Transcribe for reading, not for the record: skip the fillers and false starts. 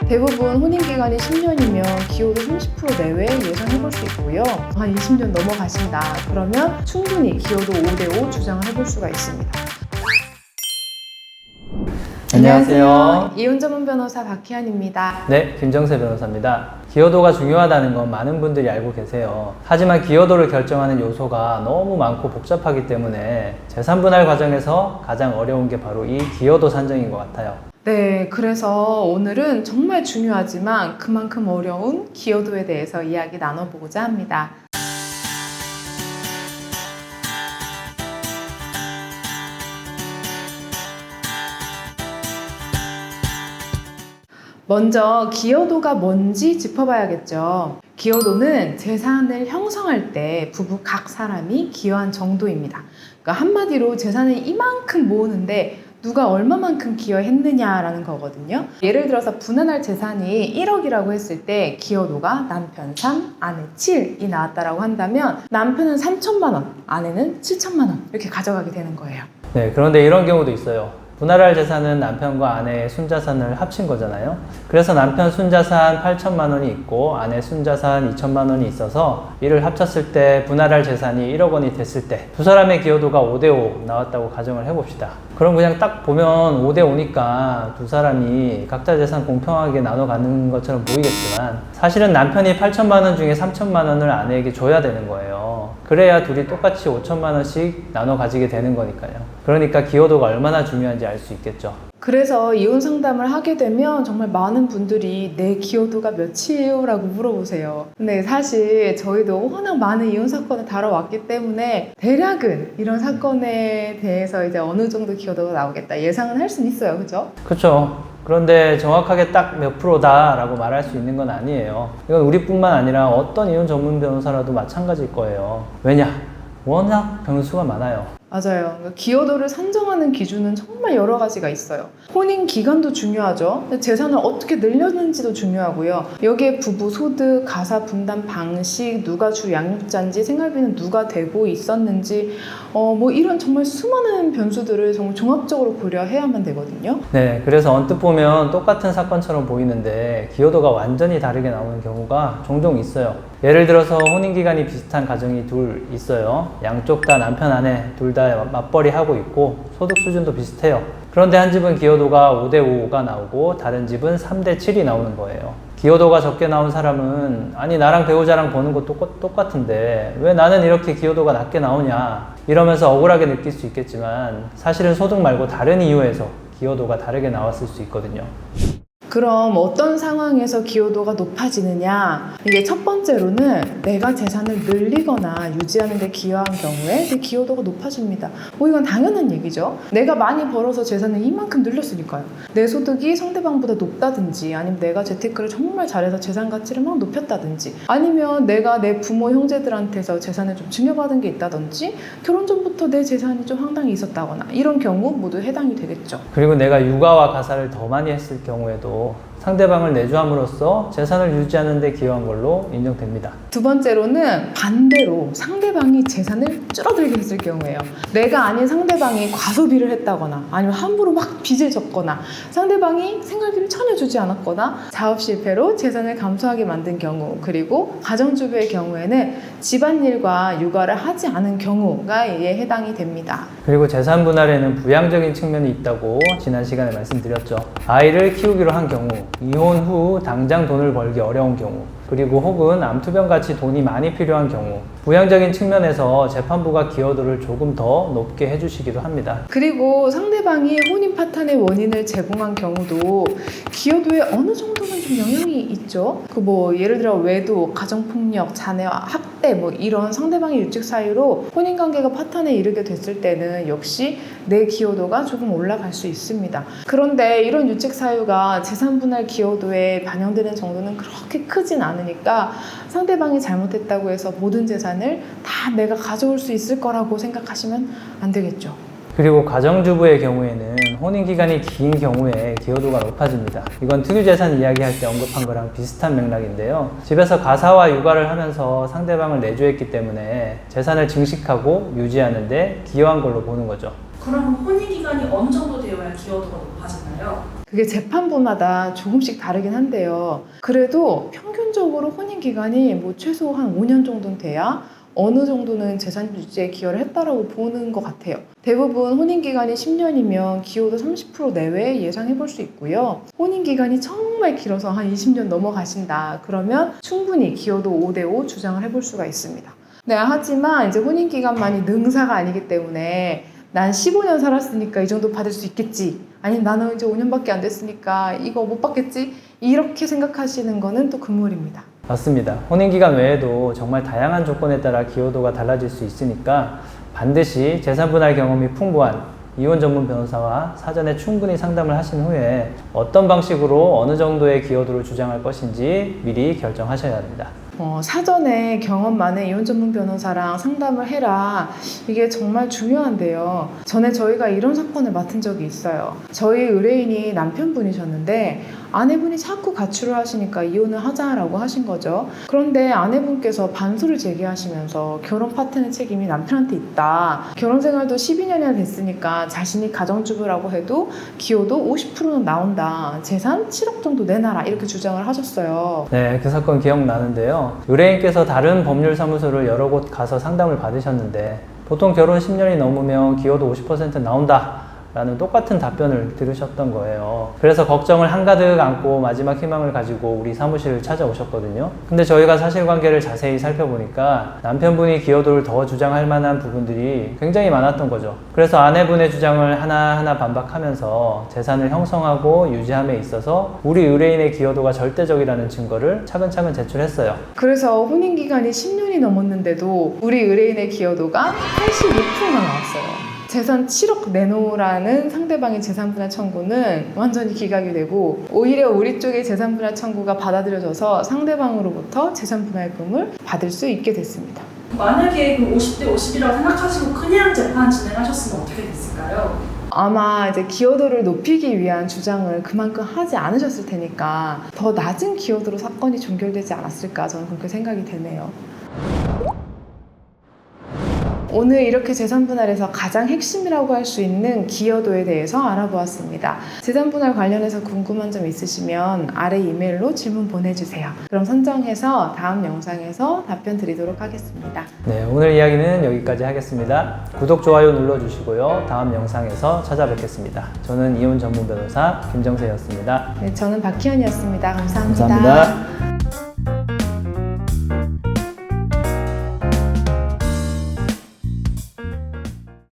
대부분 혼인기간이 10년이면 기여도 30% 내외 예상해볼 수 있고요. 한 20년 넘어가신다 그러면 충분히 기여도 5대5 주장을 해볼 수가 있습니다. 안녕하세요. 이혼 전문 변호사 박희안입니다. 네, 김정세 변호사입니다. 기여도가 중요하다는 건 많은 분들이 알고 계세요. 하지만 기여도를 결정하는 요소가 너무 많고 복잡하기 때문에 재산 분할 과정에서 가장 어려운 게 바로 이 기여도 산정인 것 같아요. 네, 그래서 오늘은 정말 중요하지만 그만큼 어려운 기여도에 대해서 이야기 나눠보고자 합니다. 먼저 기여도가 뭔지 짚어봐야겠죠. 기여도는 재산을 형성할 때 부부 각 사람이 기여한 정도입니다. 그러니까 한마디로 재산을 이만큼 모으는데 누가 얼마만큼 기여했느냐라는 거거든요. 예를 들어서 분할할 재산이 1억이라고 했을 때 기여도가 남편 3, 아내 7이 나왔다라고 한다면 남편은 3천만 원, 아내는 7천만 원 이렇게 가져가게 되는 거예요. 네, 그런데 이런 경우도 있어요. 분할할 재산은 남편과 아내의 순자산을 합친 거잖아요. 그래서 남편 순자산 8천만 원이 있고 아내 순자산 2천만 원이 있어서 이를 합쳤을 때 분할할 재산이 1억 원이 됐을 때 두 사람의 기여도가 5대5 나왔다고 가정을 해봅시다. 그럼 그냥 딱 보면 5대5니까 두 사람이 각자 재산 공평하게 나눠 갖는 것처럼 보이겠지만 사실은 남편이 8천만 원 중에 3천만 원을 아내에게 줘야 되는 거예요. 그래야 둘이 똑같이 5천만 원씩 나눠 가지게 되는 거니까요. 그러니까 기여도가 얼마나 중요한지 알 수 있겠죠. 그래서 이혼 상담을 하게 되면 정말 많은 분들이 내 기여도가 몇이에요? 라고 물어보세요. 근데 사실 저희도 워낙 많은 이혼 사건을 다뤄왔기 때문에 대략은 이런 사건에 대해서 이제 어느 정도 기여도가 나오겠다 예상은 할 수는 있어요. 그죠? 그렇죠. 그런데 정확하게 딱 몇 프로다라고 말할 수 있는 건 아니에요. 이건 우리뿐만 아니라 어떤 이혼 전문 변호사라도 마찬가지일 거예요. 왜냐? 워낙 변수가 많아요. 맞아요. 기여도를 산정하는 기준은 정말 여러 가지가 있어요. 혼인 기간도 중요하죠. 재산을 어떻게 늘렸는지도 중요하고요. 여기에 부부 소득, 가사 분담 방식, 누가 주 양육자인지, 생활비는 누가 대고 있었는지, 뭐 이런 정말 수많은 변수들을 정말 종합적으로 고려해야만 되거든요. 네, 그래서 언뜻 보면 똑같은 사건처럼 보이는데 기여도가 완전히 다르게 나오는 경우가 종종 있어요. 예를 들어서 혼인기간이 비슷한 가정이 둘 있어요. 양쪽 다 남편 아내 둘 다 맞벌이 하고 있고 소득 수준도 비슷해요. 그런데 한 집은 기여도가 5대5가 나오고 다른 집은 3대7이 나오는 거예요. 기여도가 적게 나온 사람은 아니 나랑 배우자랑 버는 거 똑같은데 왜 나는 이렇게 기여도가 낮게 나오냐 이러면서 억울하게 느낄 수 있겠지만 사실은 소득 말고 다른 이유에서 기여도가 다르게 나왔을 수 있거든요. 그럼 어떤 상황에서 기여도가 높아지느냐? 이게 첫 번째로는 내가 재산을 늘리거나 유지하는 데 기여한 경우에 내 기여도가 높아집니다. 이건 당연한 얘기죠. 내가 많이 벌어서 재산을 이만큼 늘렸으니까요. 내 소득이 상대방보다 높다든지 아니면 내가 재테크를 정말 잘해서 재산 가치를 막 높였다든지 아니면 내가 내 부모 형제들한테서 재산을 좀 증여받은 게 있다든지 결혼 전부터 내 재산이 좀 황당히 있었다거나 이런 경우 모두 해당이 되겠죠. 그리고 내가 육아와 가사를 더 많이 했을 경우에도 상대방을 내주함으로써 재산을 유지하는 데 기여한 걸로 인정됩니다. 두 번째로는 반대로 상대방이 재산을 줄어들게 했을 경우예요. 내가 아닌 상대방이 과소비를 했다거나 아니면 함부로 막 빚을 졌거나 상대방이 생활비를 전혀 주지 않았거나 사업 실패로 재산을 감소하게 만든 경우 그리고 가정주부의 경우에는 집안일과 육아를 하지 않은 경우가 이에 해당이 됩니다. 그리고 재산 분할에는 부양적인 측면이 있다고 지난 시간에 말씀드렸죠. 아이를 키우기로 한 경우, 이혼 후 당장 돈을 벌기 어려운 경우, 그리고 혹은 암투병 같이 돈이 많이 필요한 경우 부양적인 측면에서 재판부가 기여도를 조금 더 높게 해주시기도 합니다. 그리고 상대방이 혼인 파탄의 원인을 제공한 경우도 기여도에 어느 정도는 좀 영향이 있죠. 예를 들어 외도, 가정폭력, 자녀 학대 이런 상대방의 유책 사유로 혼인관계가 파탄에 이르게 됐을 때는 역시 내 기여도가 조금 올라갈 수 있습니다. 그런데 이런 유책 사유가 재산 분할 기여도에 반영되는 정도는 그렇게 크진 않으니까 상대방이 잘못했다고 해서 모든 재산을 다 내가 가져올 수 있을 거라고 생각하시면 안 되겠죠. 그리고 가정주부의 경우에는 혼인기간이 긴 경우에 기여도가 높아집니다. 이건 특유재산 이야기할 때 언급한 거랑 비슷한 맥락인데요. 집에서 가사와 육아를 하면서 상대방을 내조했기 때문에 재산을 증식하고 유지하는 데 기여한 걸로 보는 거죠. 그럼 혼인기간이 어느 정도 되어야 기여도가 높아지나요? 그게 재판부마다 조금씩 다르긴 한데요. 그래도 평균적으로 혼인기간이 뭐 최소 한 5년 정도는 돼야 어느 정도는 재산 유지에 기여를 했다라고 보는 것 같아요. 대부분 혼인기간이 10년이면 기여도 30% 내외 예상해 볼 수 있고요. 혼인기간이 정말 길어서 한 20년 넘어가신다. 그러면 충분히 기여도 5대5 주장을 해볼 수가 있습니다. 네, 하지만 이제 혼인기간만이 능사가 아니기 때문에 난 15년 살았으니까 이 정도 받을 수 있겠지. 아니면 나는 이제 5년밖에 안 됐으니까 이거 못 받겠지. 이렇게 생각하시는 거는 또 금물입니다. 맞습니다. 혼인기간 외에도 정말 다양한 조건에 따라 기여도가 달라질 수 있으니까 반드시 재산분할 경험이 풍부한 이혼 전문 변호사와 사전에 충분히 상담을 하신 후에 어떤 방식으로 어느 정도의 기여도를 주장할 것인지 미리 결정하셔야 합니다. 사전에 경험 많은 이혼 전문 변호사랑 상담을 해라. 이게 정말 중요한데요. 전에 저희가 이런 사건을 맡은 적이 있어요. 저희 의뢰인이 남편분이셨는데 아내분이 자꾸 가출을 하시니까 이혼을 하자라고 하신 거죠. 그런데 아내분께서 반소를 제기하시면서 결혼 파트너 책임이 남편한테 있다. 결혼 생활도 12년이나 됐으니까 자신이 가정주부라고 해도 기여도 50%는 나온다. 재산 7억 정도 내놔라. 이렇게 주장을 하셨어요. 네, 그 사건 기억나는데요. 의뢰인께서 다른 법률사무소를 여러 곳 가서 상담을 받으셨는데 보통 결혼 10년이 넘으면 기여도 50% 나온다 라는 똑같은 답변을 들으셨던 거예요. 그래서 걱정을 한가득 안고 마지막 희망을 가지고 우리 사무실을 찾아오셨거든요. 근데 저희가 사실관계를 자세히 살펴보니까 남편분이 기여도를 더 주장할 만한 부분들이 굉장히 많았던 거죠. 그래서 아내분의 주장을 하나하나 반박하면서 재산을 형성하고 유지함에 있어서 우리 의뢰인의 기여도가 절대적이라는 증거를 차근차근 제출했어요. 그래서 혼인기간이 10년이 넘었는데도 우리 의뢰인의 기여도가 86%나 나왔어요. 재산 7억 내놓으라는 상대방의 재산분할 청구는 완전히 기각이 되고 오히려 우리 쪽의 재산분할 청구가 받아들여져서 상대방으로부터 재산분할금을 받을 수 있게 됐습니다. 만약에 그 50대 50이라고 생각하시고 그냥 재판 진행하셨으면 어떻게 됐을까요? 아마 이제 기여도를 높이기 위한 주장을 그만큼 하지 않으셨을 테니까 더 낮은 기여도로 사건이 종결되지 않았을까 저는 그렇게 생각이 되네요. 오늘 이렇게 재산분할에서 가장 핵심이라고 할 수 있는 기여도에 대해서 알아보았습니다. 재산분할 관련해서 궁금한 점 있으시면 아래 이메일로 질문 보내주세요. 그럼 선정해서 다음 영상에서 답변 드리도록 하겠습니다. 네, 오늘 이야기는 여기까지 하겠습니다. 구독, 좋아요 눌러주시고요. 다음 영상에서 찾아뵙겠습니다. 저는 이혼 전문 변호사 김정세였습니다. 네, 저는 박희연이었습니다. 감사합니다. 감사합니다.